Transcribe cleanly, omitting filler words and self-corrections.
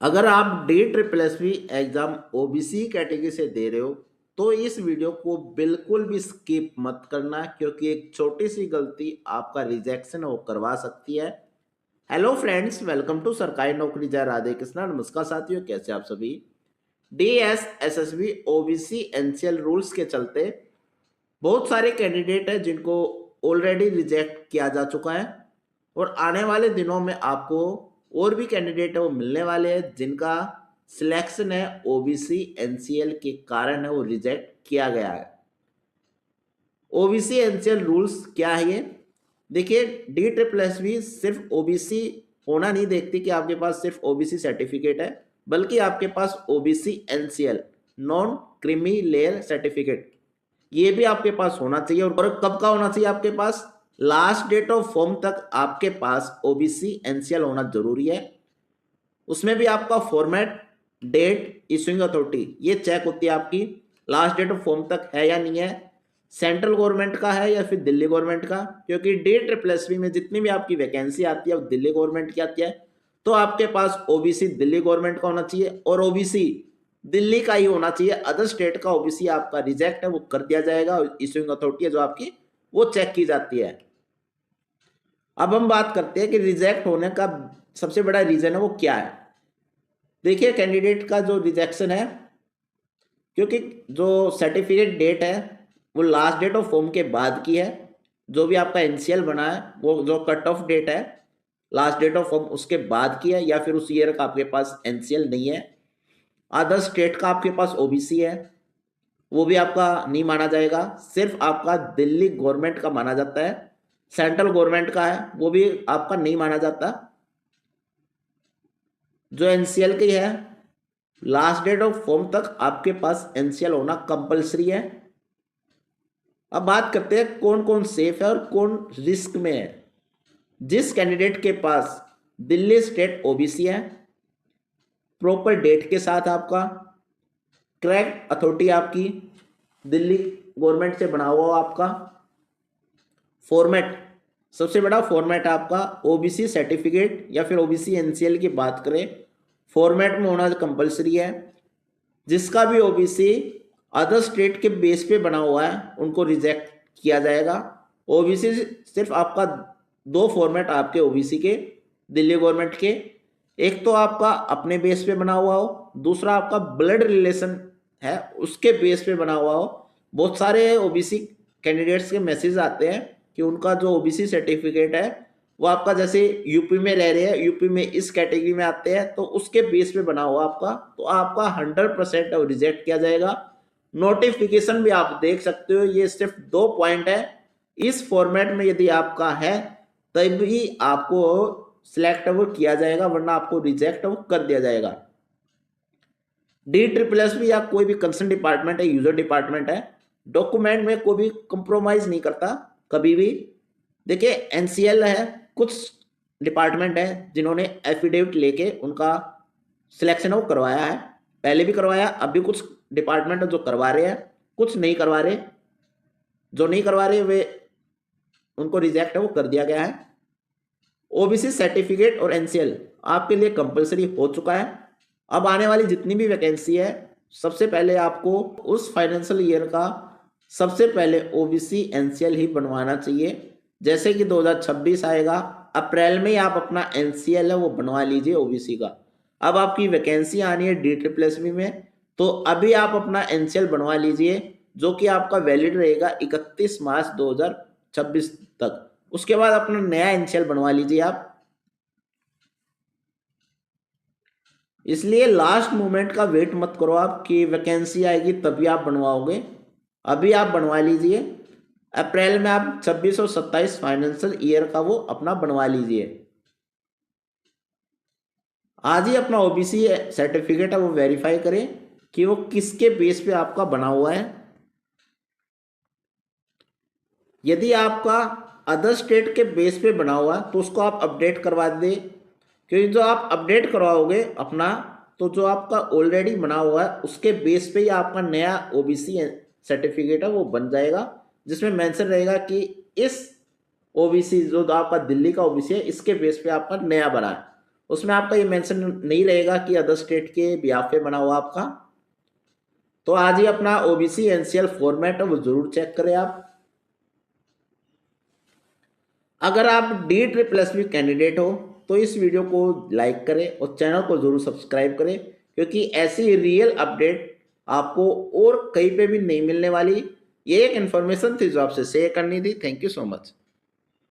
अगर आप D triple S B exam OBC category से दे रहे हो तो इस वीडियो को बिल्कुल भी स्किप मत करना, क्योंकि एक छोटी सी गलती आपका रिजेक्शन वो करवा सकती है। हेलो फ्रेंड्स, वेलकम टू सरकारी नौकरी जय राधे कृष्णा। नमस्कार साथियों, कैसे आप सभी। D S S S B OBC NCL rules के चलते बहुत सारे कैंडिडेट हैं जिनको ऑलरेडी रिजेक्ट किया जा चुका है, और आने वाले दिनों में आपको और भी कैंडिडेट है वो मिलने वाले हैं जिनका सिलेक्शन है ओबीसी एनसीएल के कारण है वो रिजेक्ट किया गया है। ओबीसी एनसीएल रूल्स क्या है ये देखिए। डी ट्रिपल एस भी सिर्फ ओबीसी होना नहीं देखती कि आपके पास सिर्फ ओबीसी सर्टिफिकेट है, बल्कि आपके पास OBC NCL non creamy layer certificate ये भी आपके पास होना चाहिए। और कब का होना चाहिए आपके पास? लास्ट डेट ऑफ फॉर्म तक आपके पास ओबीसी एनसीएल होना जरूरी है। उसमें भी आपका फॉर्मेट, डेट, इशूइंग अथॉरिटी ये चेक होती है आपकी लास्ट डेट ऑफ फॉर्म तक है या नहीं है, सेंट्रल गवर्नमेंट का है या फिर दिल्ली गवर्नमेंट का। क्योंकि डी ट्रिपल एस में जितनी भी आपकी वैकेंसी आती है वो दिल्ली गवर्नमेंट की आती है, तो आपके पास ओबीसी दिल्ली गवर्नमेंट का होना चाहिए और ओबीसी दिल्ली का ही होना चाहिए। अदर स्टेट का ओबीसी आपका रिजेक्ट है वो कर दिया जाएगा। इशूइंग अथॉरिटी है जो आपकी वो चेक की जाती है। अब हम बात करते हैं कि रिजेक्ट होने का सबसे बड़ा रीजन है वो क्या है। देखिए, कैंडिडेट का जो रिजेक्शन है, क्योंकि जो सर्टिफिकेट डेट है वो लास्ट डेट ऑफ फॉर्म के बाद की है। जो भी आपका एनसीएल बना है वो जो कट ऑफ डेट है लास्ट डेट ऑफ फॉर्म उसके बाद की है, या फिर उस ईयर का आपके पास एनसीएल नहीं है। अदर स्टेट का आपके पास ओबीसी है वो भी आपका नहीं माना जाएगा, सिर्फ आपका दिल्ली गवर्नमेंट का माना जाता है। सेंट्रल गवर्नमेंट का है वो भी आपका नहीं माना जाता। जो एनसीएल की है लास्ट डेट ऑफ फॉर्म तक आपके पास एनसीएल होना कंपलसरी है। अब बात करते हैं कौन कौन सेफ है और कौन रिस्क में है। जिस कैंडिडेट के पास दिल्ली स्टेट ओबीसी है, प्रॉपर डेट के साथ आपका करेक्ट अथॉरिटी आपकी दिल्ली गवर्नमेंट से बना हुआ आपका फॉर्मेट, सबसे बड़ा फॉर्मेट आपका ओबीसी सर्टिफिकेट या फिर ओबीसी एनसीएल की बात करें, फॉर्मेट में होना कंपलसरी है। जिसका भी ओबीसी अदर स्टेट के बेस पे बना हुआ है उनको रिजेक्ट किया जाएगा। ओबीसी सिर्फ आपका दो फॉर्मेट आपके ओबीसी के दिल्ली गवर्नमेंट के, एक तो आपका अपने बेस पे बना हुआ हो, दूसरा आपका ब्लड रिलेशन है उसके बेस पे बना हुआ हो। बहुत सारे ओबीसी कैंडिडेट्स के मैसेज आते हैं कि उनका जो ओबीसी सर्टिफिकेट है वो आपका जैसे यूपी में रह रहे हैं, यूपी में इस कैटेगरी में आते हैं तो उसके बेस पे बना हुआ आपका, तो आपका 100% रिजेक्ट किया जाएगा। नोटिफिकेशन भी आप देख सकते हो, ये सिर्फ 2 पॉइंट है। इस फॉर्मेट में यदि आपका है तभी आपको सिलेक्ट वो किया जाएगा, वरना आपको रिजेक्ट वो कर दिया जाएगा। डी ट्रिपल एस भी या कोई भी कंसर्न डिपार्टमेंट है, यूजर डिपार्टमेंट है, डॉक्यूमेंट में कोई भी कंप्रोमाइज नहीं करता कभी भी। देखिए, एनसीएल है, कुछ डिपार्टमेंट है जिन्होंने एफिडेविट लेके उनका सिलेक्शन वो करवाया है, पहले भी करवाया, अभी कुछ डिपार्टमेंट जो करवा रहे हैं, कुछ नहीं करवा रहे। जो नहीं करवा रहे वे उनको रिजेक्ट है वो कर दिया गया है। ओबीसी सर्टिफिकेट और एनसीएल आपके लिए कंपलसरी हो चुका है। अब आने वाली जितनी भी वैकेंसी है, सबसे पहले आपको उस फाइनेंशियल ईयर का सबसे पहले ओबीसी एनसीएल ही बनवाना चाहिए। जैसे कि 2026 आएगा, अप्रैल में ही आप अपना एनसीएल है वो बनवा लीजिए ओबीसी का। अब आपकी वैकेंसी आनी है डी ट्रिपल एस बी में, तो अभी आप अपना एनसीएल बनवा लीजिए, जो कि आपका वैलिड रहेगा 31 मार्च 2026 तक। उसके बाद अपना नया एनसीएल बनवा लीजिए आप। इसलिए लास्ट मोमेंट का वेट मत करो आप कि वैकेंसी आएगी तभी आप बनवाओगे, अभी आप बनवा लीजिए। अप्रैल में आप 26 और 27 फाइनेंशियल ईयर का वो अपना बनवा लीजिए। आज ही अपना ओबीसी सर्टिफिकेट है वो वेरीफाई करें कि वो किसके बेस पे आपका बना हुआ है। यदि आपका अदर स्टेट के बेस पे बना हुआ है तो उसको आप अपडेट करवा दें, क्योंकि जो आप अपडेट करवाओगे अपना, तो जो आपका ऑलरेडी बना हुआ है उसके बेस पे ही आपका नया ओबीसी सर्टिफिकेट है वो बन जाएगा, जिसमें मेंशन रहेगा कि इस ओबीसी जो आपका दिल्ली का ओबीसी है इसके बेस पे आपका नया बना है। उसमें आपका ये मेंशन नहीं रहेगा कि अदर स्टेट के बिहाफ पे बना हुआ आपका। तो आज ही अपना ओबीसी एनसीएल फॉर्मेट है वो जरूर चेक करें आप। अगर आप D++ कैंडिडेट हो तो इस वीडियो को लाइक करें और चैनल को जरूर सब्सक्राइब करें, क्योंकि ऐसी रियल अपडेट आपको और कहीं पे भी नहीं मिलने वाली। ये एक इन्फॉर्मेशन थी जो आपसे शेयर करनी थी। Thank you so much.